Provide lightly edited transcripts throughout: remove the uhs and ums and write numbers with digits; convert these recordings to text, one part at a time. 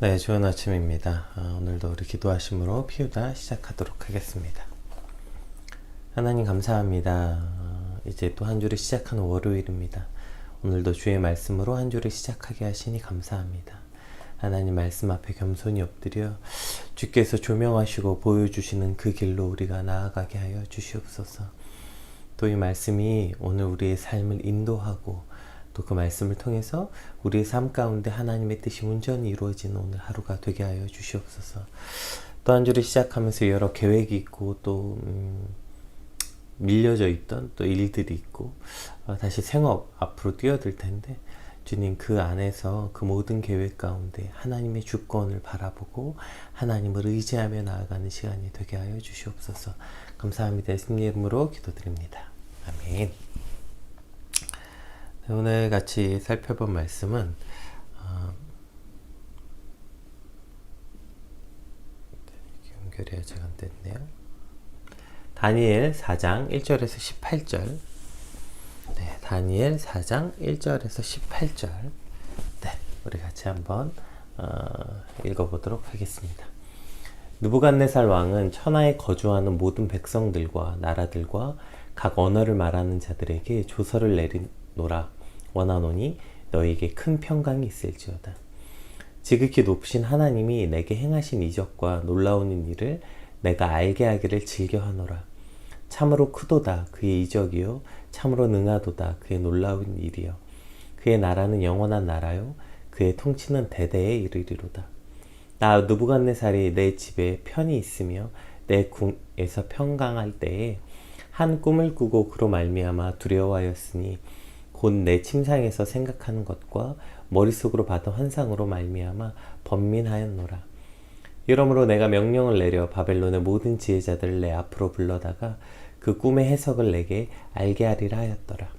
네, 좋은 아침입니다. 오늘도 우리 기도하심으로 피우다 시작하도록 하겠습니다. 하나님 감사합니다. 이제 또 한 주를 시작하는 월요일입니다. 오늘도 주의 말씀으로 한 주를 시작하게 하시니 감사합니다. 하나님 말씀 앞에 겸손히 엎드려 주께서 조명하시고 보여주시는 그 길로 우리가 나아가게 하여 주시옵소서. 또 이 말씀이 오늘 우리의 삶을 인도하고 또 그 말씀을 통해서 우리의 삶 가운데 하나님의 뜻이 온전히 이루어지는 오늘 하루가 되게 하여 주시옵소서. 또 한 주를 시작하면서 여러 계획이 있고 또 밀려져 있던 또 일들이 있고 다시 생업 앞으로 뛰어들 텐데 주님 그 안에서 그 모든 계획 가운데 하나님의 주권을 바라보고 하나님을 의지하며 나아가는 시간이 되게 하여 주시옵소서. 감사합니다. 예수님 이름으로 기도드립니다. 아멘. 오늘 같이 살펴본 말씀은 연결이 아직 안 됐네요. 다니엘 4장 1절에서 18절. 네, 다니엘 4장 1절에서 18절. 네, 우리 같이 한번 읽어보도록 하겠습니다. 느부갓네살 왕은 천하에 거주하는 모든 백성들과 나라들과 각 언어를 말하는 자들에게 조서를 내리노라 원하노니 너에게 큰 평강이 있을지어다. 지극히 높으신 하나님이 내게 행하신 이적과 놀라운 일을 내가 알게 하기를 즐겨하노라. 참으로 크도다 그의 이적이요 참으로 능하도다 그의 놀라운 일이요 그의 나라는 영원한 나라요 그의 통치는 대대에 이르리로다. 나 느부갓네살이 내 집에 편히 있으며 내 궁에서 평강할 때에 한 꿈을 꾸고 그로 말미암아 두려워하였으니 곧 내 침상에서 생각하는 것과 머릿속으로 받은 환상으로 말미암아 번민하였노라. 이러므로 내가 명령을 내려 바벨론의 모든 지혜자들을 내 앞으로 불러다가 그 꿈의 해석을 내게 알게 하리라 하였더라.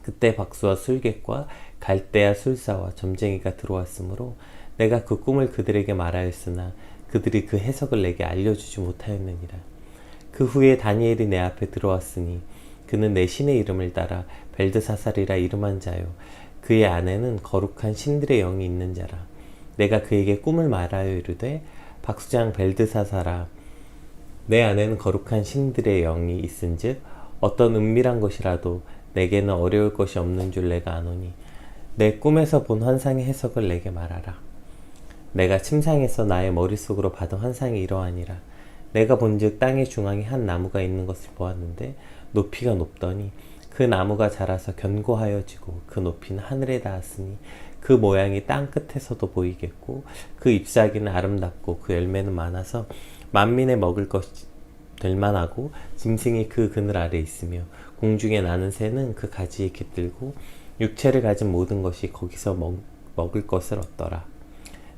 그때 박수와 술객과 갈대아 술사와 점쟁이가 들어왔으므로 내가 그 꿈을 그들에게 말하였으나 그들이 그 해석을 내게 알려주지 못하였느니라. 그 후에 다니엘이 내 앞에 들어왔으니 그는 내 신의 이름을 따라 벨드사살이라 이름한 자요 그의 안에는 거룩한 신들의 영이 있는 자라. 내가 그에게 꿈을 말하여 이르되 박수장 벨드사살아 내 안에는 거룩한 신들의 영이 있은즉 어떤 은밀한 것이라도 내게는 어려울 것이 없는 줄 내가 아노니 내 꿈에서 본 환상의 해석을 내게 말하라. 내가 침상에서 나의 머릿속으로 받은 환상이 이러하니라. 내가 본즉 땅의 중앙에 한 나무가 있는 것을 보았는데 높이가 높더니 그 나무가 자라서 견고하여지고 그 높이는 하늘에 닿았으니 그 모양이 땅 끝에서도 보이겠고 그 잎사귀는 아름답고 그 열매는 많아서 만민의 먹을 것이 될 만하고 짐승이 그 그늘 아래 있으며 공중에 나는 새는 그 가지에 깃들고 육체를 가진 모든 것이 거기서 먹을 것을 얻더라.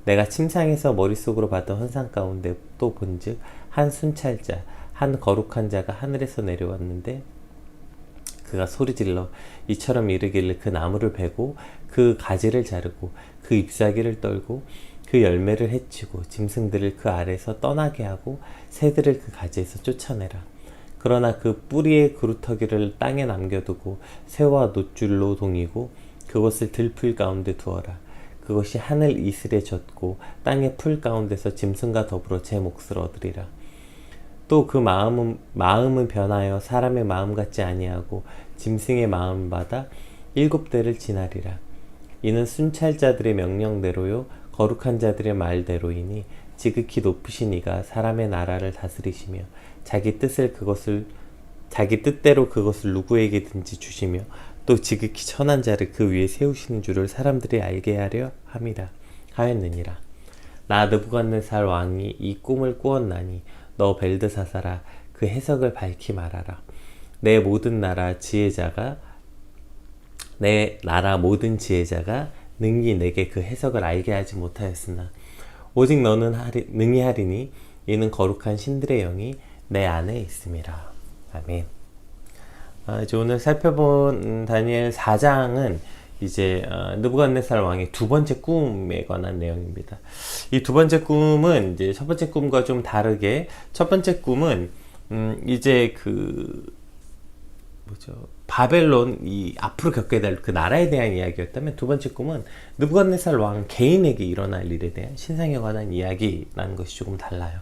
내가 침상에서 머릿속으로 받은 환상 가운데 또 본즉 한 순찰자 한 거룩한 자가 하늘에서 내려왔는데 그가 소리질러 이처럼 이르기를 그 나무를 베고 그 가지를 자르고 그 잎사귀를 떨고 그 열매를 해치고 짐승들을 그 아래서 떠나게 하고 새들을 그 가지에서 쫓아내라. 그러나 그 뿌리의 그루터기를 땅에 남겨두고 새와 놋줄로 동이고 그것을 들풀 가운데 두어라. 그것이 하늘 이슬에 젖고 땅의 풀 가운데서 짐승과 더불어 제 몫을 얻으리라. 또 그 마음은 변하여 사람의 마음 같지 아니하고 짐승의 마음을 받아 7대를 지나리라. 이는 순찰자들의 명령대로요 거룩한 자들의 말대로이니 지극히 높으신 이가 사람의 나라를 다스리시며 자기 뜻대로 그것을 누구에게든지 주시며 또 지극히 천한 자를 그 위에 세우시는 줄을 사람들이 알게 하려 함이라 하였느니라. 나 느부갓네살 왕이 이 꿈을 꾸었나니 너 벨드사살아 그 해석을 밝히 말하라. 내 나라 모든 지혜자가 능히 내게 그 해석을 알게 하지 못하였으나 오직 너는 능히 하리니 이는 거룩한 신들의 영이 내 안에 있음이라. 아멘. 이제 오늘 살펴본 다니엘 4장은 이제 느부갓네살 왕의 두 번째 꿈에 관한 내용입니다. 이 두 번째 꿈은 이제 첫 번째 꿈과 좀 다르게 첫 번째 꿈은 이제 바벨론 이 앞으로 겪게 될 그 나라에 대한 이야기였다면, 두 번째 꿈은 느부갓네살 왕 개인에게 일어날 일에 대한 신상에 관한 이야기라는 것이 조금 달라요.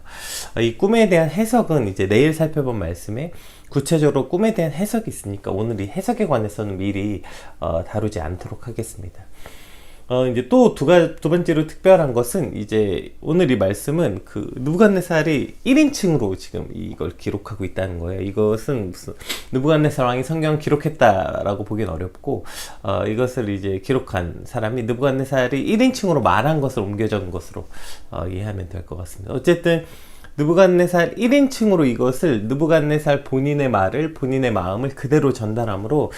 이 꿈에 대한 해석은 이제 내일 살펴본 말씀에 구체적으로 꿈에 대한 해석이 있으니까 오늘 이 해석에 관해서는 미리 다루지 않도록 하겠습니다. 이제 또 두 번째로 특별한 것은, 이제 오늘 이 말씀은 그 느부갓네살이 1인칭으로 지금 이걸 기록하고 있다는 거예요. 이것은 무슨 느부갓네살 왕이 성경을 기록했다라고 보긴 어렵고, 이것을 이제 기록한 사람이 느부갓네살이 1인칭으로 말한 것을 옮겨 적은 것으로 이해하면 될 것 같습니다. 어쨌든 느부갓네살 1인칭으로 이것을 느부갓네살 본인의 말을, 본인의 마음을 그대로 전달함으로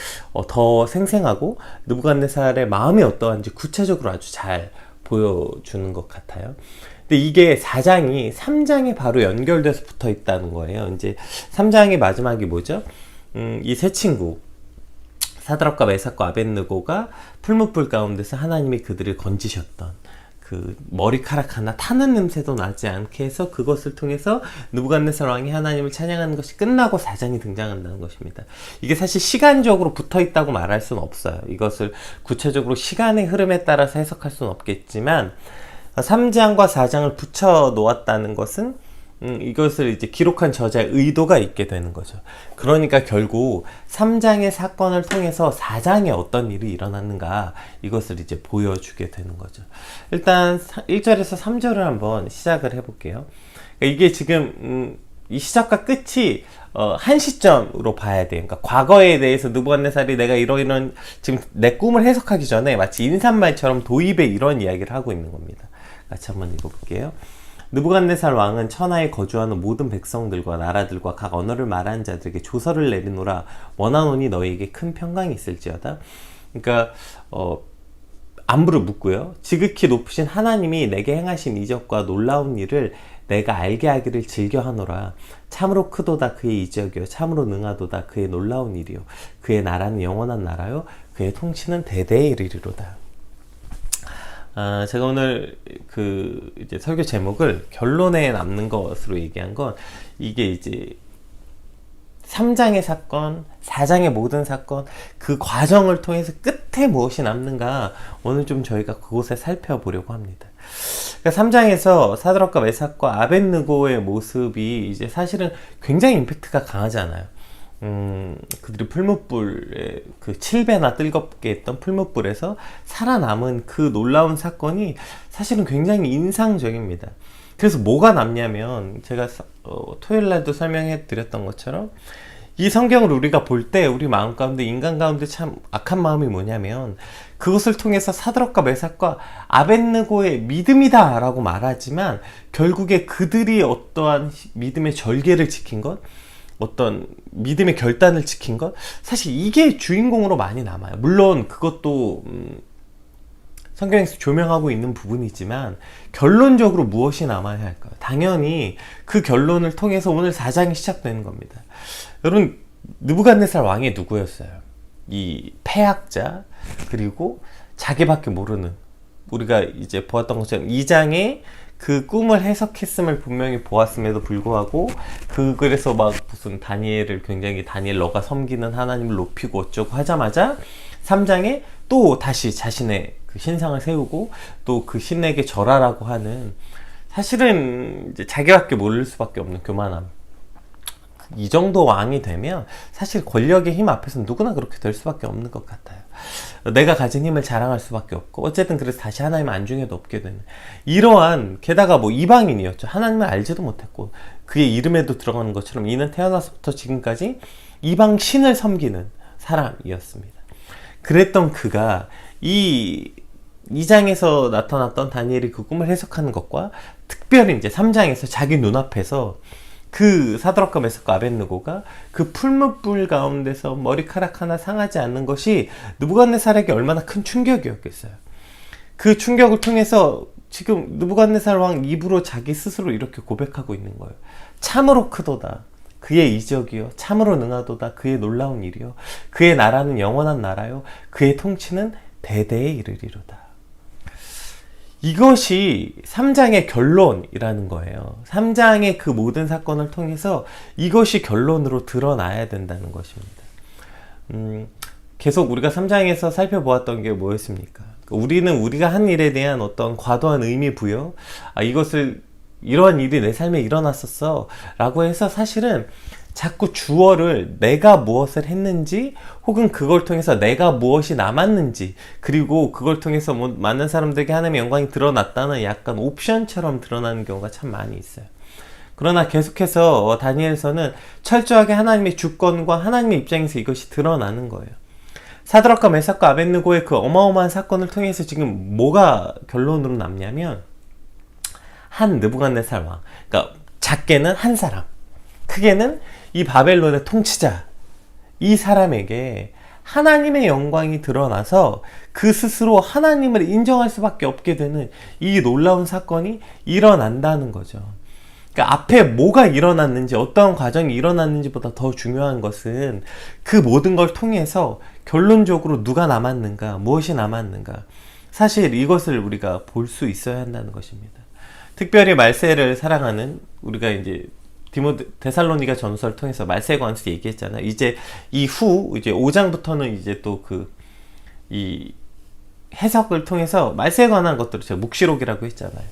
더 생생하고 느부갓네살의 마음이 어떠한지 구체적으로 아주 잘 보여주는 것 같아요. 근데 이게 4장이 3장에 바로 연결돼서 붙어 있다는 거예요. 이제 3장의 마지막이 뭐죠? 이 세 친구 사드락과 메삭과 아벳느고가 풀무불 가운데서 하나님이 그들을 건지셨던 그 머리카락 하나 타는 냄새도 나지 않게 해서, 그것을 통해서 느부갓네살 왕이 하나님을 찬양하는 것이 끝나고 4장이 등장한다는 것입니다. 이게 사실 시간적으로 붙어 있다고 말할 수는 없어요. 이것을 구체적으로 시간의 흐름에 따라서 해석할 수는 없겠지만, 3장과 4장을 붙여 놓았다는 것은 이것을 이제 기록한 저자의 의도가 있게 되는 거죠. 그러니까 결국 3장의 사건을 통해서 4장에 어떤 일이 일어났는가, 이것을 이제 보여주게 되는 거죠. 일단 1절에서 3절을 한번 시작을 해볼게요. 그러니까 이게 지금 이 시작과 끝이 한 시점으로 봐야 돼요. 그러니까 과거에 대해서 느부갓네살이 내가 이런 지금 내 꿈을 해석하기 전에 마치 인사말처럼 도입에 이런 이야기를 하고 있는 겁니다. 같이 한번 읽어볼게요. 느부갓네살 왕은 천하에 거주하는 모든 백성들과 나라들과 각 언어를 말하는 자들에게 조서를 내리노라. 원하노니 너희에게 큰 평강이 있을지어다. 그러니까 안부를 묻고요. 지극히 높으신 하나님이 내게 행하신 이적과 놀라운 일을 내가 알게 하기를 즐겨하노라. 참으로 크도다 그의 이적이요, 참으로 능하도다 그의 놀라운 일이요, 그의 나라는 영원한 나라요, 그의 통치는 대대에 이르리로다. 제가 오늘 이제 설교 제목을 결론에 남는 것으로 얘기한 건, 이게 이제 3장의 사건, 4장의 모든 사건, 그 과정을 통해서 끝에 무엇이 남는가, 오늘 좀 저희가 그곳에 살펴보려고 합니다. 그러니까 3장에서 사드락과 메삭과 아벳느고의 모습이 이제 사실은 굉장히 임팩트가 강하잖아요. 그들이 풀무불에 그 7배나 뜨겁게 했던 풀무불에서 살아남은 그 놀라운 사건이 사실은 굉장히 인상적입니다. 그래서 뭐가 남냐면, 제가 토요일날도 설명해 드렸던 것처럼 이 성경을 우리가 볼 때 우리 마음 가운데, 인간 가운데 참 악한 마음이 뭐냐면, 그것을 통해서 사드락과 메삭과 아벳느고의 믿음이다 라고 말하지만 결국에 그들이 어떠한 믿음의 절개를 지킨 것, 어떤 믿음의 결단을 지킨 것, 사실 이게 주인공으로 많이 남아요. 물론 그것도 성경에서 조명하고 있는 부분이지만, 결론적으로 무엇이 남아야 할까요? 당연히 그 결론을 통해서 오늘 4장이 시작되는 겁니다. 여러분, 느부갓네살 왕이 누구였어요? 이 패학자, 그리고 자기밖에 모르는, 우리가 이제 보았던 것처럼 2장에 그 꿈을 해석했음을 분명히 보았음에도 불구하고, 그래서 막 무슨 다니엘을 굉장히, 다니엘 너가 섬기는 하나님을 높이고 어쩌고 하자마자 3장에 또 다시 자신의 그 신상을 세우고 또 그 신에게 절하라고 하는, 사실은 이제 자기밖에 모를 수밖에 없는 교만함. 이 정도 왕이 되면 사실 권력의 힘 앞에서는 누구나 그렇게 될 수밖에 없는 것 같아요. 내가 가진 힘을 자랑할 수밖에 없고, 어쨌든 그래서 다시 하나님 안중에도 없게 되는 이러한, 게다가 뭐 이방인이었죠. 하나님을 알지도 못했고, 그의 이름에도 들어가는 것처럼 이는 태어나서부터 지금까지 이방 신을 섬기는 사람이었습니다. 그랬던 그가 이 2장에서 나타났던 다니엘이 그 꿈을 해석하는 것과, 특별히 이제 3장에서 자기 눈앞에서 그 사드락과 메삭과 아벳느고가 그 풀무불 가운데서 머리카락 하나 상하지 않는 것이 느부갓네살에게 얼마나 큰 충격이었겠어요. 그 충격을 통해서 지금 느부갓네살 왕 입으로 자기 스스로 이렇게 고백하고 있는 거예요. 참으로 크도다 그의 이적이요, 참으로 능하도다 그의 놀라운 일이요, 그의 나라는 영원한 나라요, 그의 통치는 대대에 이르리로다. 이것이 3장의 결론이라는 거예요. 3장의 그 모든 사건을 통해서 이것이 결론으로 드러나야 된다는 것입니다. 계속 우리가 3장에서 살펴보았던 게 뭐였습니까? 우리는 우리가 한 일에 대한 어떤 과도한 의미 부여, 이러한 일이 내 삶에 일어났었어 라고 해서 사실은 자꾸 주어를 내가 무엇을 했는지, 혹은 그걸 통해서 내가 무엇이 남았는지, 그리고 그걸 통해서 많은 사람들에게 하나님의 영광이 드러났다는 약간 옵션처럼 드러나는 경우가 참 많이 있어요. 그러나 계속해서 다니엘서는 철저하게 하나님의 주권과 하나님의 입장에서 이것이 드러나는 거예요. 사드락과 메삭과 아벳느고의 그 어마어마한 사건을 통해서 지금 뭐가 결론으로 남냐면, 한 느부갓네살 왕, 그러니까 작게는 한 사람, 크게는 이 바벨론의 통치자, 이 사람에게 하나님의 영광이 드러나서 그 스스로 하나님을 인정할 수밖에 없게 되는 이 놀라운 사건이 일어난다는 거죠. 그러니까 앞에 뭐가 일어났는지, 어떠한 과정이 일어났는지보다 더 중요한 것은 그 모든 걸 통해서 결론적으로 누가 남았는가, 무엇이 남았는가, 사실 이것을 우리가 볼 수 있어야 한다는 것입니다. 특별히 말세를 사랑하는 우리가 이제 데살로니가 전서를 통해서 말세에 관해서 얘기했잖아요. 이제 이후 이제 5장부터는 이제 또 이 해석을 통해서 말세에 관한 것들을 제가 묵시록이라고 했잖아요.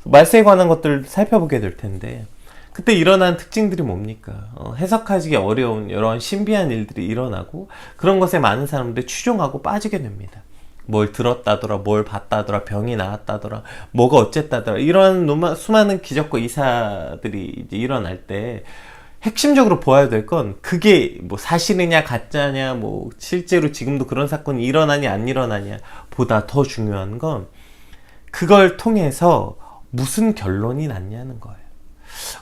말세에 관한 것들을 살펴보게 될 텐데, 그때 일어난 특징들이 뭡니까? 해석하기 어려운 여러 신비한 일들이 일어나고, 그런 것에 많은 사람들이 추종하고 빠지게 됩니다. 뭘 들었다더라, 뭘 봤다더라, 병이 나았다더라, 뭐가 어쨌다더라, 이런 수많은 기적과 이사들이 이제 일어날 때 핵심적으로 보아야 될 건, 그게 뭐 사실이냐 가짜냐, 뭐 실제로 지금도 그런 사건이 일어나냐 안 일어나냐 보다 더 중요한 건 그걸 통해서 무슨 결론이 났냐는 거예요.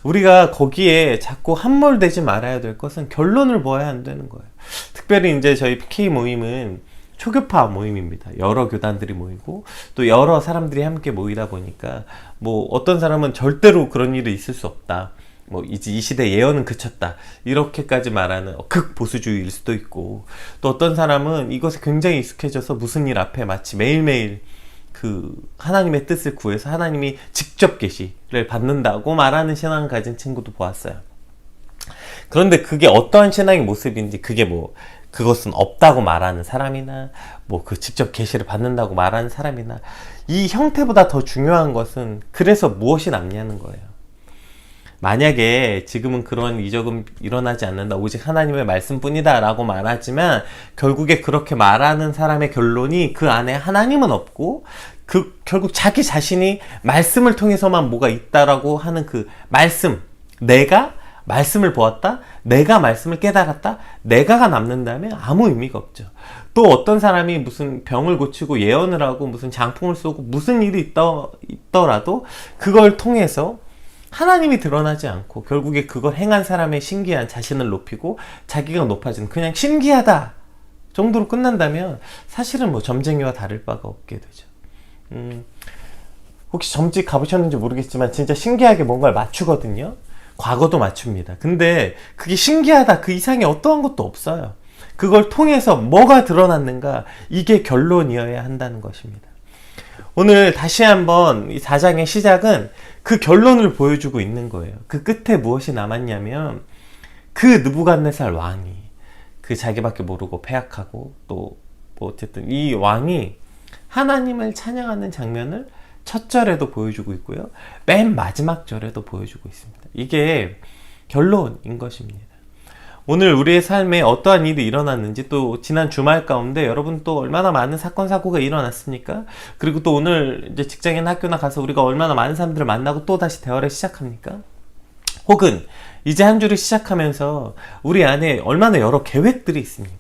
우리가 거기에 자꾸 함몰되지 말아야 될 것은 결론을 보아야 안 되는 거예요. 특별히 이제 저희 PK 모임은 초교파 모임입니다. 여러 교단들이 모이고 또 여러 사람들이 함께 모이다 보니까, 뭐 어떤 사람은 절대로 그런 일이 있을 수 없다, 뭐 이제 이 시대 예언은 그쳤다, 이렇게까지 말하는 극보수주의일 수도 있고, 또 어떤 사람은 이것에 굉장히 익숙해져서 무슨 일 앞에 마치 매일매일 그 하나님의 뜻을 구해서 하나님이 직접 계시를 받는다고 말하는 신앙을 가진 친구도 보았어요. 그런데 그게 어떠한 신앙의 모습인지, 그게 뭐 그것은 없다고 말하는 사람이나 뭐 그 직접 계시를 받는다고 말하는 사람이나, 이 형태보다 더 중요한 것은 그래서 무엇이 남냐는 거예요. 만약에 지금은 그런 이적은 일어나지 않는다, 오직 하나님의 말씀뿐이다 라고 말하지만, 결국에 그렇게 말하는 사람의 결론이 그 안에 하나님은 없고, 결국 자기 자신이 말씀을 통해서만 뭐가 있다라고 하는 그 말씀, 내가 말씀을 보았다, 내가 말씀을 깨달았다, 내가가 남는다면 아무 의미가 없죠. 또 어떤 사람이 무슨 병을 고치고 예언을 하고 무슨 장풍을 쏘고 무슨 일이 있더라도 그걸 통해서 하나님이 드러나지 않고, 결국에 그걸 행한 사람의 신기한 자신을 높이고 자기가 높아지는, 그냥 신기하다 정도로 끝난다면 사실은 뭐 점쟁이와 다를 바가 없게 되죠. 혹시 점집 가보셨는지 모르겠지만 진짜 신기하게 뭔가를 맞추거든요. 과거도 맞춥니다. 근데 그게 신기하다 그 이상의 어떠한 것도 없어요. 그걸 통해서 뭐가 드러났는가, 이게 결론이어야 한다는 것입니다. 오늘 다시 한번 이 4장의 시작은 그 결론을 보여주고 있는 거예요. 그 끝에 무엇이 남았냐면, 그 느부갓네살 왕이, 그 자기밖에 모르고 패악하고 또 뭐 어쨌든 이 왕이 하나님을 찬양하는 장면을 첫 절에도 보여주고 있고요, 맨 마지막 절에도 보여주고 있습니다. 이게 결론인 것입니다. 오늘 우리의 삶에 어떠한 일이 일어났는지, 또 지난 주말 가운데 여러분 또 얼마나 많은 사건 사고가 일어났습니까? 그리고 또 오늘 이제 직장이나 학교나 가서 우리가 얼마나 많은 사람들을 만나고 또 다시 대화를 시작합니까? 혹은 이제 한 주를 시작하면서 우리 안에 얼마나 여러 계획들이 있습니까?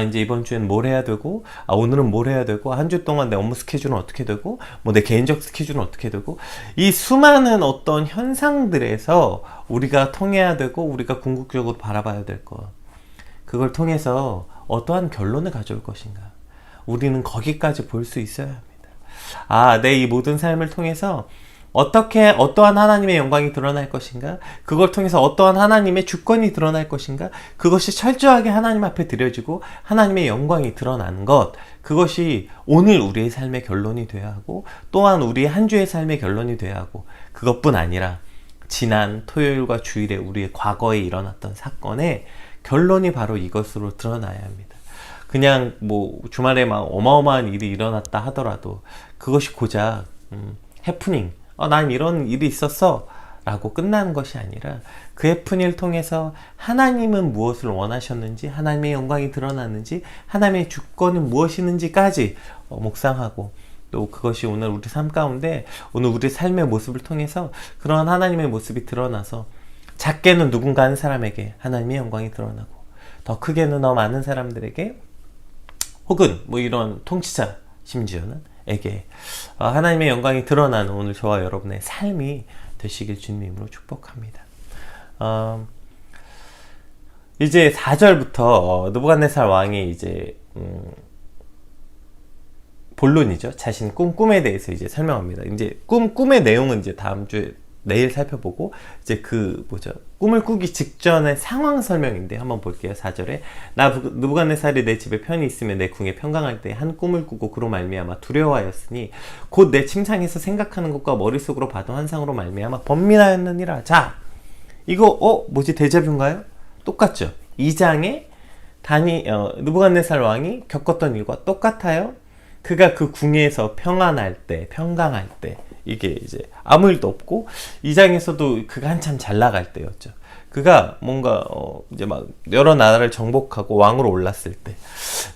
이제 이번 주엔 뭘 해야 되고, 오늘은 뭘 해야 되고, 한 주 동안 내 업무 스케줄은 어떻게 되고, 뭐 내 개인적 스케줄은 어떻게 되고, 이 수많은 어떤 현상들에서 우리가 통해야 되고, 우리가 궁극적으로 바라봐야 될 것, 그걸 통해서 어떠한 결론을 가져올 것인가, 우리는 거기까지 볼 수 있어야 합니다. 내 이 모든 삶을 통해서 어떠한 하나님의 영광이 드러날 것인가, 그걸 통해서 어떠한 하나님의 주권이 드러날 것인가, 그것이 철저하게 하나님 앞에 드려지고 하나님의 영광이 드러나는 것, 그것이 오늘 우리의 삶의 결론이 되어야 하고, 또한 우리의 한 주의 삶의 결론이 되어야 하고, 그것뿐 아니라 지난 토요일과 주일에 우리의 과거에 일어났던 사건의 결론이 바로 이것으로 드러나야 합니다. 그냥 뭐 주말에 막 어마어마한 일이 일어났다 하더라도 그것이 고작 해프닝, 난 이런 일이 있었어 라고 끝나는 것이 아니라 그 해프닝을 통해서 하나님은 무엇을 원하셨는지, 하나님의 영광이 드러났는지, 하나님의 주권은 무엇이는지까지 묵상하고, 또 그것이 오늘 우리 삶 가운데 오늘 우리 삶의 모습을 통해서 그러한 하나님의 모습이 드러나서 작게는 누군가 한 사람에게 하나님의 영광이 드러나고, 더 크게는 더 많은 사람들에게, 혹은 뭐 이런 통치자 심지어는 에게 하나님의 영광이 드러나는 오늘 저와 여러분의 삶이 되시길 주님으로 축복합니다. 이제 4절부터 느부갓네살 왕이 이제 본론이죠. 자신 꿈에 대해서 이제 설명합니다. 이제 꿈의 내용은 이제 다음 주에 내일 살펴보고, 이제 꿈을 꾸기 직전의 상황 설명인데 한번 볼게요. 4절에 느부갓네살이 내 집에 편히 있으며 내 궁에 평강할 때 한 꿈을 꾸고 그로 말미암아 두려워하였으니 곧 내 침상에서 생각하는 것과 머릿속으로 봐도 환상으로 말미암아 번민하였느니라. 자, 이거 뭐지, 데자뷰인가요? 똑같죠. 2장에 느부갓네살 왕이 겪었던 일과 똑같아요. 그가 그 궁에서 평강할 때 이게 이제 아무 일도 없고, 2장에서도 그가 한참 잘 나갈 때였죠. 그가 뭔가 이제 막 여러 나라를 정복하고 왕으로 올랐을 때,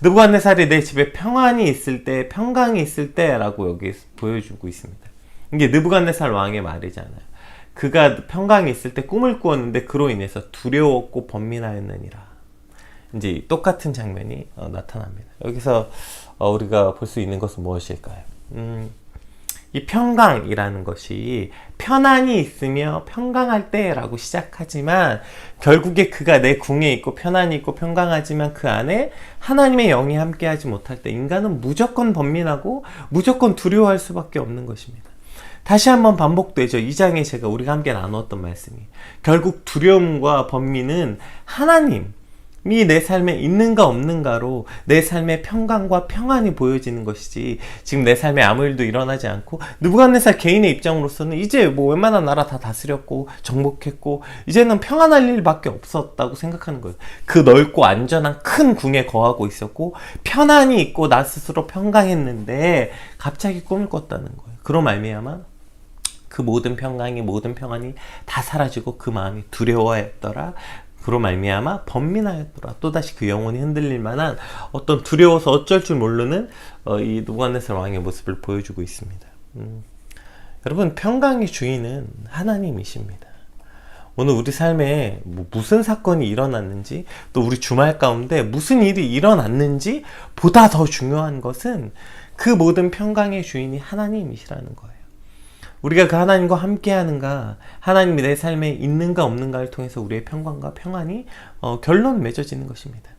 느부갓네살이 내 집에 평안이 있을 때, 평강이 있을 때라고 여기 보여주고 있습니다. 이게 느부갓네살 왕의 말이잖아요. 그가 평강이 있을 때 꿈을 꾸었는데 그로 인해서 두려웠고 번민하였느니라. 이제 똑같은 장면이 나타납니다. 여기서 우리가 볼 수 있는 것은 무엇일까요? 이 평강이라는 것이 편안이 있으며 평강할 때라고 시작하지만, 결국에 그가 내 궁에 있고 편안이 있고 평강하지만 그 안에 하나님의 영이 함께하지 못할 때 인간은 무조건 번민하고 무조건 두려워할 수밖에 없는 것입니다. 다시 한번 반복되죠. 2장에 우리가 함께 나누었던 말씀이, 결국 두려움과 번민은 하나님이 내 삶에 있는가 없는가로 내 삶의 평강과 평안이 보여지는 것이지, 지금 내 삶에 아무 일도 일어나지 않고 느부갓네살 개인의 입장으로서는 이제 뭐 웬만한 나라 다 다스렸고 정복했고 이제는 평안할 일밖에 없었다고 생각하는 거예요. 그 넓고 안전한 큰 궁에 거하고 있었고 편안이 있고 나 스스로 평강했는데 갑자기 꿈을 꿨다는 거예요. 그로 말미암아 그 모든 평강이, 모든 평안이 다 사라지고 그 마음이 두려워했더라. 그로 말미암아 번민하였더라. 또다시 그 영혼이 흔들릴 만한 어떤 두려워서 어쩔 줄 모르는 이 느부갓네살 왕의 모습을 보여주고 있습니다. 여러분, 평강의 주인은 하나님이십니다. 오늘 우리 삶에 무슨 사건이 일어났는지, 또 우리 주말 가운데 무슨 일이 일어났는지 보다 더 중요한 것은 그 모든 평강의 주인이 하나님이시라는 거예요. 우리가 그 하나님과 함께 하는가, 하나님이 내 삶에 있는가 없는가를 통해서 우리의 평강과 평안이 결론 맺어지는 것입니다.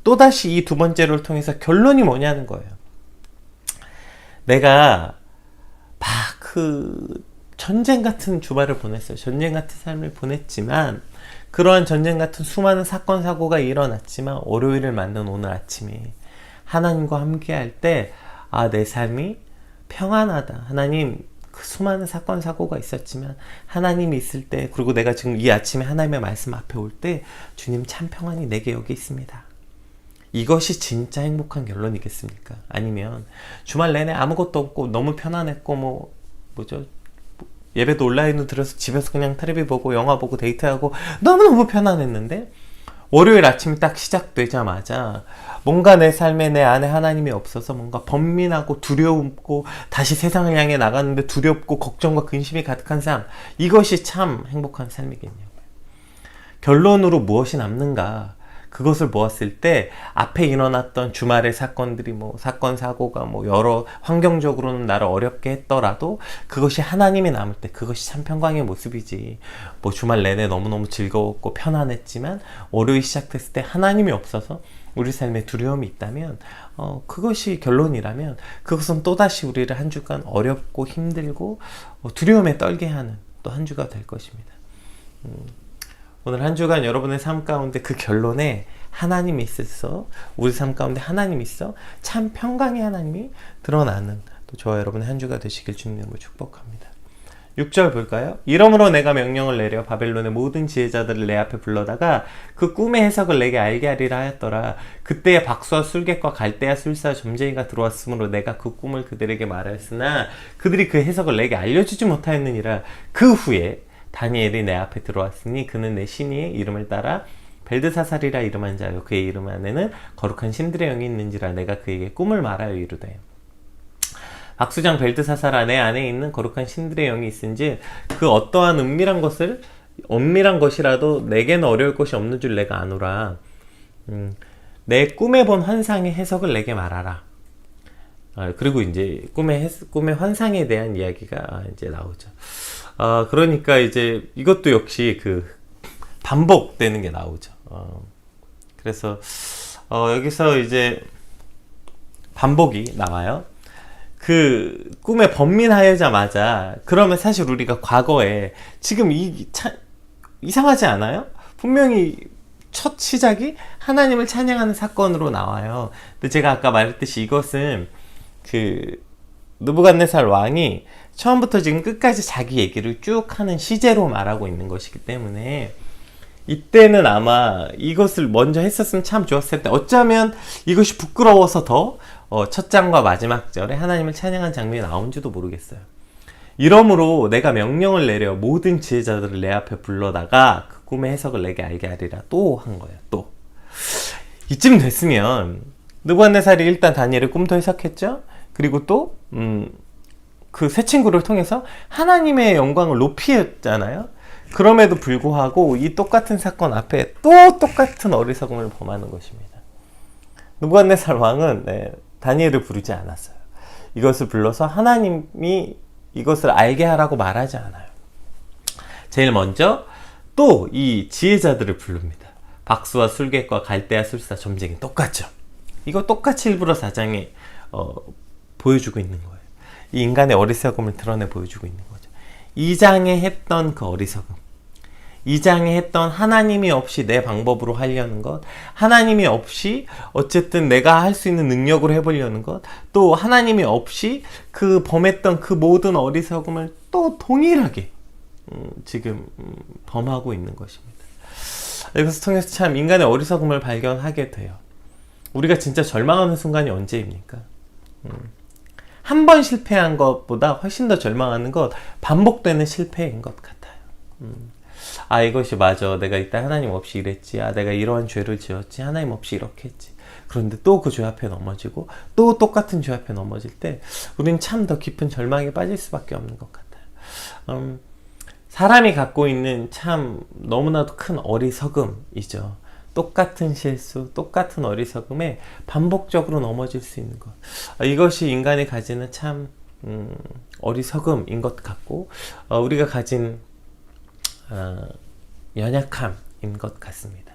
또다시 이 두 번째를 통해서 결론이 뭐냐는 거예요. 내가 전쟁 같은 주말을 보냈어요. 전쟁 같은 삶을 보냈지만, 그러한 전쟁 같은 수많은 사건 사고가 일어났지만, 월요일을 맞는 오늘 아침에 하나님과 함께 할 때 내 삶이 평안하다. 하나님, 그 수많은 사건 사고가 있었지만 하나님이 있을 때, 그리고 내가 지금 이 아침에 하나님의 말씀 앞에 올 때 주님 참 평안이 내게 여기 있습니다. 이것이 진짜 행복한 결론이겠습니까? 아니면 주말 내내 아무것도 없고 너무 편안했고 예배도 온라인으로 들어서 집에서 그냥 텔레비 보고 영화 보고 데이트하고 너무너무 편안했는데, 월요일 아침이 딱 시작되자마자 뭔가 내 삶에, 내 안에 하나님이 없어서 뭔가 번민하고 두려움고, 다시 세상을 향해 나가는데 두렵고 걱정과 근심이 가득한 삶, 이것이 참 행복한 삶이겠냐고요. 결론으로 무엇이 남는가, 그것을 보았을 때 앞에 일어났던 주말의 사건들이 사건 사고가 여러 환경적으로는 나를 어렵게 했더라도 그것이 하나님이 남을 때 그것이 참 평강의 모습이지, 주말 내내 너무너무 즐거웠고 편안했지만 월요일 시작됐을 때 하나님이 없어서 우리 삶에 두려움이 있다면, 그것이 결론이라면 그것은 또다시 우리를 한 주간 어렵고 힘들고 두려움에 떨게 하는 또 한 주가 될 것입니다. 오늘 한 주간 여러분의 삶 가운데 그 결론에 하나님이 있어서, 우리 삶 가운데 하나님이 있어 참 평강의 하나님이 드러나는 또 저와 여러분의 한 주가 되시길 주님으로 축복합니다. 6절 볼까요? 이러므로 내가 명령을 내려 바벨론의 모든 지혜자들을 내 앞에 불러다가 그 꿈의 해석을 내게 알게 하리라 하였더라. 그때에 박수와 술객과 갈대아 술사 점쟁이가 들어왔으므로 내가 그 꿈을 그들에게 말하였으나 그들이 그 해석을 내게 알려주지 못하였느니라. 그 후에 다니엘이 내 앞에 들어왔으니 그는 내 신의 이름을 따라 벨드사살이라 이름한 자요 그의 이름 안에는 거룩한 신들의 영이 있는지라. 내가 그에게 꿈을 말하여 이르되 박수장 벨드사살아 내 안에 있는 거룩한 신들의 영이 있은지 그 어떠한 은밀한 것이라도 내게는 어려울 것이 없는 줄 내가 아노라. 내 꿈에 본 환상의 해석을 내게 말하라. 그리고 이제 꿈의 환상에 대한 이야기가 이제 나오죠. 그러니까 이제 이것도 역시 그 반복되는 게 나오죠. 그래서 여기서 이제 반복이 나와요. 그 꿈에 번민하여자마자 그러면 사실 우리가 과거에 지금 이상하지 않아요? 분명히 첫 시작이 하나님을 찬양하는 사건으로 나와요. 근데 제가 아까 말했듯이 이것은 그 느부갓네살 왕이 처음부터 지금 끝까지 자기 얘기를 쭉 하는 시제로 말하고 있는 것이기 때문에 이때는 아마 이것을 먼저 했었으면 참 좋았을 텐데 어쩌면 이것이 부끄러워서 더 첫 장과 마지막 절에 하나님을 찬양한 장면이 나온지도 모르겠어요. 이러므로 내가 명령을 내려 모든 지혜자들을 내 앞에 불러다가 그 꿈의 해석을 내게 알게 하리라 또 한 거예요. 또 이쯤 됐으면 느부갓네살이 일단 다니엘의 꿈도 해석했죠. 그리고 또 그 세 친구를 통해서 하나님의 영광을 높이었잖아요. 그럼에도 불구하고 이 똑같은 사건 앞에 또 똑같은 어리석음을 범하는 것입니다. 느부갓네살 왕은 다니엘을 부르지 않았어요. 이것을 불러서 하나님이 이것을 알게 하라고 말하지 않아요. 제일 먼저 또 이 지혜자들을 부릅니다. 박수와 술객과 갈대아 술사 점쟁이 똑같죠. 이거 똑같이 일부러 4장에 보여주고 있는 거예요. 이 인간의 어리석음을 드러내 보여주고 있는 거죠. 2장에 했던 그 어리석음, 2장에 했던 하나님이 없이 내 방법으로 하려는 것, 하나님이 없이 어쨌든 내가 할 수 있는 능력으로 해보려는 것, 또 하나님이 없이 그 범했던 그 모든 어리석음을 또 동일하게 지금 범하고 있는 것입니다. 이것을 통해서 참 인간의 어리석음을 발견하게 돼요. 우리가 진짜 절망하는 순간이 언제입니까? 한 번 실패한 것보다 훨씬 더 절망하는 것, 반복되는 실패인 것 같아요. 이것이 맞아. 내가 이때 하나님 없이 이랬지. 내가 이러한 죄를 지었지. 하나님 없이 이렇게 했지. 그런데 또 그 죄 앞에 넘어지고 또 똑같은 죄 앞에 넘어질 때 우리는 참 더 깊은 절망에 빠질 수밖에 없는 것 같아요. 사람이 갖고 있는 참 너무나도 큰 어리석음이죠. 똑같은 실수, 똑같은 어리석음에 반복적으로 넘어질 수 있는 것. 이것이 인간이 가지는 참 어리석음인 것 같고 우리가 가진 연약함인 것 같습니다.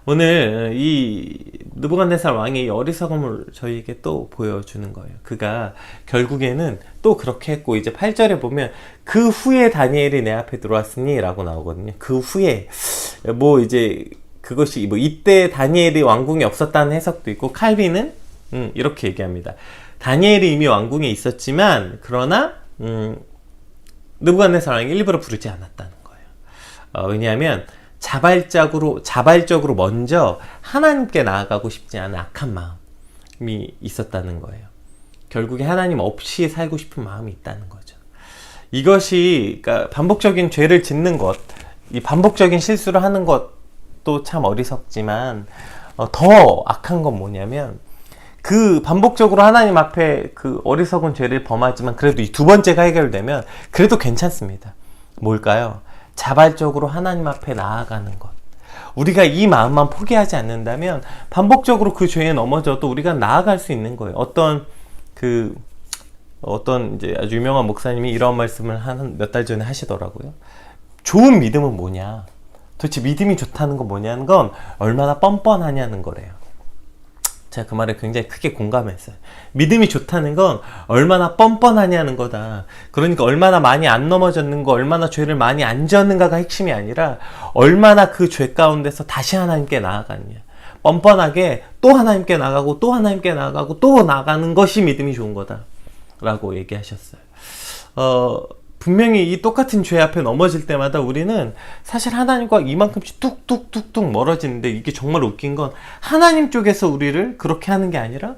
오늘 이 느부갓네살 왕이 어리석음을 저희에게 또 보여주는 거예요. 그가 결국에는 또 그렇게 했고 이제 8절에 보면 그 후에 다니엘이 내 앞에 들어왔으니 라고 나오거든요. 그 후에 이제 그것이 이때 다니엘이 왕궁에 없었다는 해석도 있고 칼빈은 이렇게 얘기합니다. 다니엘이 이미 왕궁에 있었지만 그러나 느부갓네살 왕이 일부러 부르지 않았다는 거예요. 왜냐하면 자발적으로 먼저 하나님께 나아가고 싶지 않은 악한 마음이 있었다는 거예요. 결국에 하나님 없이 살고 싶은 마음이 있다는 거죠. 이것이 그러니까 반복적인 죄를 짓는 것, 이 반복적인 실수를 하는 것도 참 어리석지만 더 악한 건 뭐냐면 그 반복적으로 하나님 앞에 그 어리석은 죄를 범하지만 그래도 이 두 번째가 해결되면 그래도 괜찮습니다. 뭘까요? 자발적으로 하나님 앞에 나아가는 것. 우리가 이 마음만 포기하지 않는다면 반복적으로 그 죄에 넘어져도 우리가 나아갈 수 있는 거예요. 어떤 이제 아주 유명한 목사님이 이런 말씀을 한 몇 달 전에 하시더라고요. 좋은 믿음은 뭐냐? 도대체 믿음이 좋다는 건 뭐냐는 건 얼마나 뻔뻔하냐는 거래요. 제가 그 말에 굉장히 크게 공감했어요. 믿음이 좋다는 건 얼마나 뻔뻔하냐는 거다. 그러니까 얼마나 많이 안 넘어졌는 거, 얼마나 죄를 많이 안 지었는가가 핵심이 아니라 얼마나 그 죄 가운데서 다시 하나님께 나아가느냐. 뻔뻔하게 또 하나님께 나가고 또 하나님께 나가고 또 나가는 것이 믿음이 좋은 거다. 라고 얘기하셨어요. 분명히 이 똑같은 죄 앞에 넘어질 때마다 우리는 사실 하나님과 이만큼씩 뚝뚝뚝뚝 멀어지는데, 이게 정말 웃긴 건 하나님 쪽에서 우리를 그렇게 하는 게 아니라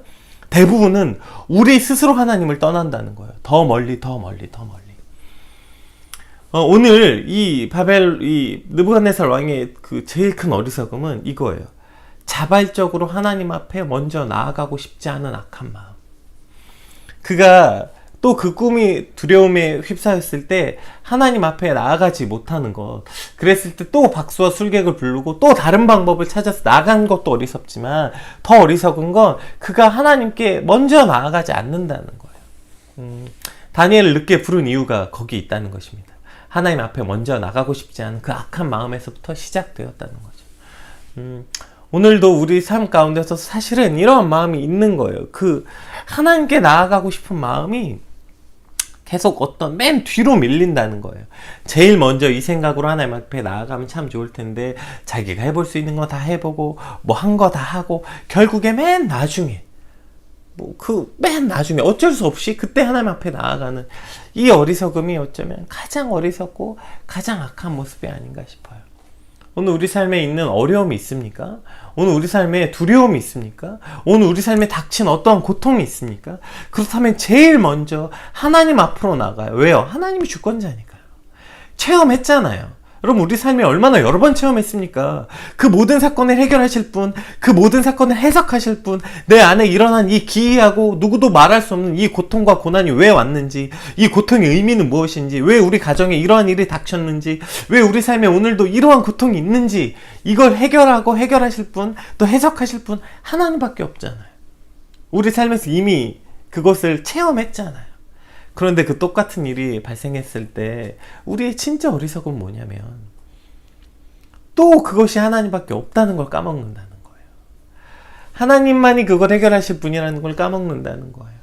대부분은 우리 스스로 하나님을 떠난다는 거예요. 더 멀리 더 멀리 더 멀리. 오늘 이 느부갓네살 왕의 그 제일 큰 어리석음은 이거예요. 자발적으로 하나님 앞에 먼저 나아가고 싶지 않은 악한 마음. 그가 또 그 꿈이 두려움에 휩싸였을 때 하나님 앞에 나아가지 못하는 것, 그랬을 때 또 박수와 술객을 부르고 또 다른 방법을 찾아서 나간 것도 어리석지만, 더 어리석은 건 그가 하나님께 먼저 나아가지 않는다는 거예요. 다니엘을 늦게 부른 이유가 거기 있다는 것입니다. 하나님 앞에 먼저 나가고 싶지 않은 그 악한 마음에서부터 시작되었다는 거죠. 오늘도 우리 삶 가운데서 사실은 이런 마음이 있는 거예요. 그 하나님께 나아가고 싶은 마음이 계속 어떤 맨 뒤로 밀린다는 거예요. 제일 먼저 이 생각으로 하나님 앞에 나아가면 참 좋을 텐데, 자기가 해볼 수 있는 거 다 해보고 뭐 한 거 다 하고 결국에 맨 나중에 맨 나중에 어쩔 수 없이 그때 하나님 앞에 나아가는 이 어리석음이 어쩌면 가장 어리석고 가장 악한 모습이 아닌가 싶어요. 오늘 우리 삶에 있는 어려움이 있습니까? 오늘 우리 삶에 두려움이 있습니까? 오늘 우리 삶에 닥친 어떠한 고통이 있습니까? 그렇다면 제일 먼저 하나님 앞으로 나가요. 왜요? 하나님이 주권자니까요. 체험했잖아요. 여러분, 우리 삶에 얼마나 여러 번 체험했습니까? 그 모든 사건을 해결하실 분, 그 모든 사건을 해석하실 분, 내 안에 일어난 이 기이하고 누구도 말할 수 없는 이 고통과 고난이 왜 왔는지, 이 고통의 의미는 무엇인지, 왜 우리 가정에 이러한 일이 닥쳤는지, 왜 우리 삶에 오늘도 이러한 고통이 있는지, 이걸 해결하고 해결하실 분, 또 해석하실 분 하나님밖에 없잖아요. 우리 삶에서 이미 그것을 체험했잖아요. 그런데 그 똑같은 일이 발생했을 때 우리의 진짜 어리석음은 뭐냐면, 또 그것이 하나님밖에 없다는 걸 까먹는다는 거예요. 하나님만이 그걸 해결하실 분이라는 걸 까먹는다는 거예요.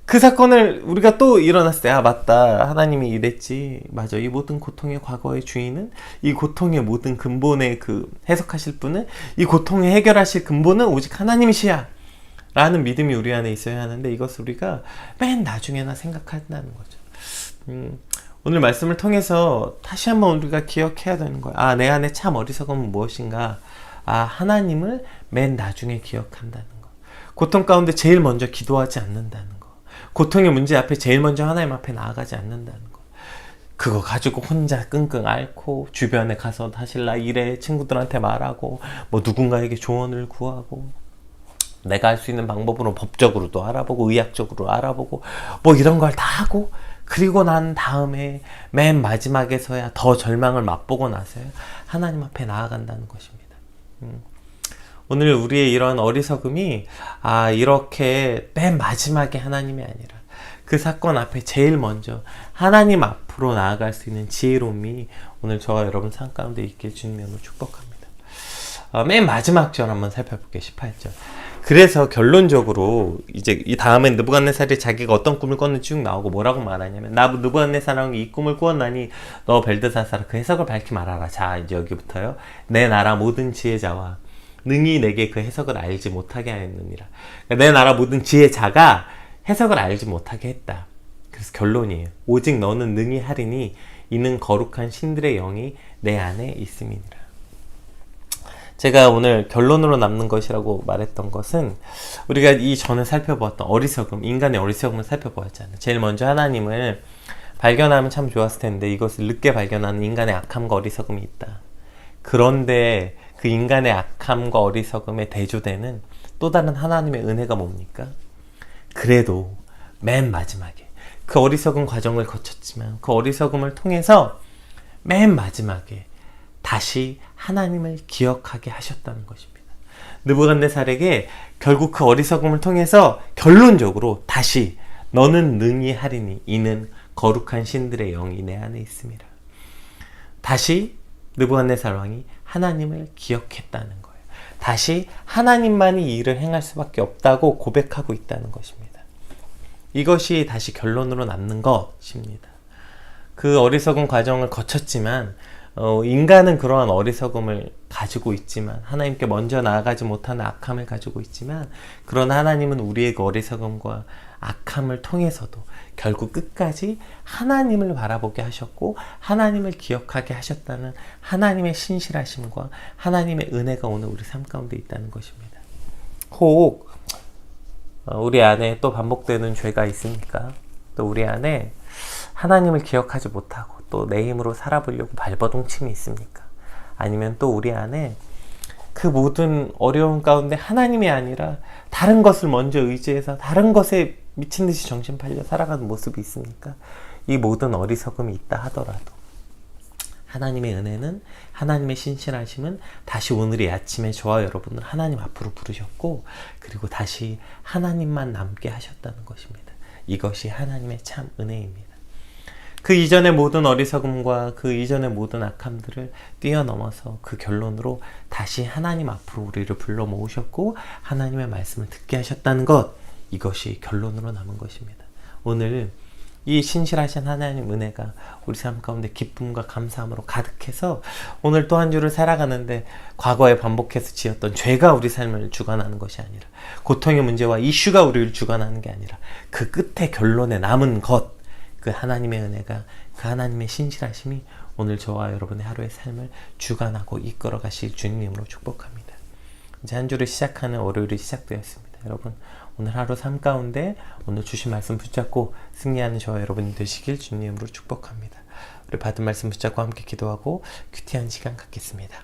그 사건을 우리가 또 일어났을 때, 아 맞다, 하나님이 이랬지, 맞아, 이 모든 고통의 과거의 주인은, 이 고통의 모든 근본의 그 해석하실 분은, 이 고통을 해결하실 근본은 오직 하나님이시야 라는 믿음이 우리 안에 있어야 하는데, 이것을 우리가 맨 나중에나 생각한다는 거죠. 오늘 말씀을 통해서 다시 한번 우리가 기억해야 되는 거예요. 아, 내 안에 참 어리석음은 무엇인가? 아, 하나님을 맨 나중에 기억한다는 거. 고통 가운데 제일 먼저 기도하지 않는다는 거. 고통의 문제 앞에 제일 먼저 하나님 앞에 나아가지 않는다는 거. 그거 가지고 혼자 끙끙 앓고, 주변에 가서 하실라 이래 친구들한테 말하고, 뭐 누군가에게 조언을 구하고, 내가 할 수 있는 방법으로 법적으로도 알아보고 의학적으로 알아보고 뭐 이런 걸 다 하고, 그리고 난 다음에 맨 마지막에서야 더 절망을 맛보고 나서야 하나님 앞에 나아간다는 것입니다. 오늘 우리의 이런 어리석음이, 아, 이렇게 맨 마지막에 하나님이 아니라 그 사건 앞에 제일 먼저 하나님 앞으로 나아갈 수 있는 지혜로움이 오늘 저와 여러분 삶 가운데 있길 주님으로 축복합니다. 맨 마지막 절 한번 살펴볼게요. 18절. 그래서 결론적으로 이제 이 다음엔 느부갓네살이 자기가 어떤 꿈을 꿨는지 쭉 나오고 뭐라고 말하냐면, 나 느부갓네살은 이 꿈을 꾸었나니 너 벨드사사라 그 해석을 밝히 말하라. 자, 이제 여기부터요. 내 나라 모든 지혜자와 능히 내게 그 해석을 알지 못하게 하였느니라. 그러니까 내 나라 모든 지혜자가 해석을 알지 못하게 했다. 그래서 결론이에요. 오직 너는 능히 하리니 이는 거룩한 신들의 영이 내 안에 있음이니라. 제가 오늘 결론으로 남는 것이라고 말했던 것은, 우리가 이전에 살펴보았던 어리석음, 인간의 어리석음을 살펴보았잖아요. 제일 먼저 하나님을 발견하면 참 좋았을 텐데, 이것을 늦게 발견하는 인간의 악함과 어리석음이 있다. 그런데 그 인간의 악함과 어리석음에 대조되는 또 다른 하나님의 은혜가 뭡니까? 그래도 맨 마지막에 그 어리석은 과정을 거쳤지만, 그 어리석음을 통해서 맨 마지막에 다시 하나님을 기억하게 하셨다는 것입니다. 느부갓네살에게 결국 그 어리석음을 통해서 결론적으로 다시 너는 능히 하리니 이는 거룩한 신들의 영이 내 안에 있음이라. 다시 느부갓네살 왕이 하나님을 기억했다는 거예요. 다시 하나님만이 이 일을 행할 수밖에 없다고 고백하고 있다는 것입니다. 이것이 다시 결론으로 남는 것입니다. 그 어리석은 과정을 거쳤지만, 인간은 그러한 어리석음을 가지고 있지만, 하나님께 먼저 나아가지 못하는 악함을 가지고 있지만, 그러나 하나님은 우리의 그 어리석음과 악함을 통해서도 결국 끝까지 하나님을 바라보게 하셨고 하나님을 기억하게 하셨다는 하나님의 신실하심과 하나님의 은혜가 오늘 우리 삶 가운데 있다는 것입니다. 혹 우리 안에 또 반복되는 죄가 있습니까? 또 우리 안에 하나님을 기억하지 못하고 또 내 힘으로 살아보려고 발버둥침이 있습니까? 아니면 또 우리 안에 그 모든 어려움 가운데 하나님이 아니라 다른 것을 먼저 의지해서 다른 것에 미친 듯이 정신 팔려 살아가는 모습이 있습니까? 이 모든 어리석음이 있다 하더라도 하나님의 은혜는, 하나님의 신실하심은 다시 오늘 이 아침에 저와 여러분을 하나님 앞으로 부르셨고 그리고 다시 하나님만 남게 하셨다는 것입니다. 이것이 하나님의 참 은혜입니다. 그 이전의 모든 어리석음과 그 이전의 모든 악함들을 뛰어넘어서 그 결론으로 다시 하나님 앞으로 우리를 불러 모으셨고 하나님의 말씀을 듣게 하셨다는 것, 이것이 결론으로 남은 것입니다. 오늘 이 신실하신 하나님 은혜가 우리 삶 가운데 기쁨과 감사함으로 가득해서 오늘 또 한 주를 살아가는데 과거에 반복해서 지었던 죄가 우리 삶을 주관하는 것이 아니라 고통의 문제와 이슈가 우리를 주관하는 게 아니라 그 끝에 결론에 남은 것, 그 하나님의 은혜가, 그 하나님의 신실하심이 오늘 저와 여러분의 하루의 삶을 주관하고 이끌어 가실 주님으로 축복합니다. 이제 한 주를 시작하는 월요일이 시작되었습니다. 여러분 오늘 하루 삶 가운데 오늘 주신 말씀 붙잡고 승리하는 저와 여러분이 되시길 주님으로 축복합니다. 우리 받은 말씀 붙잡고 함께 기도하고 큐티한 시간 갖겠습니다.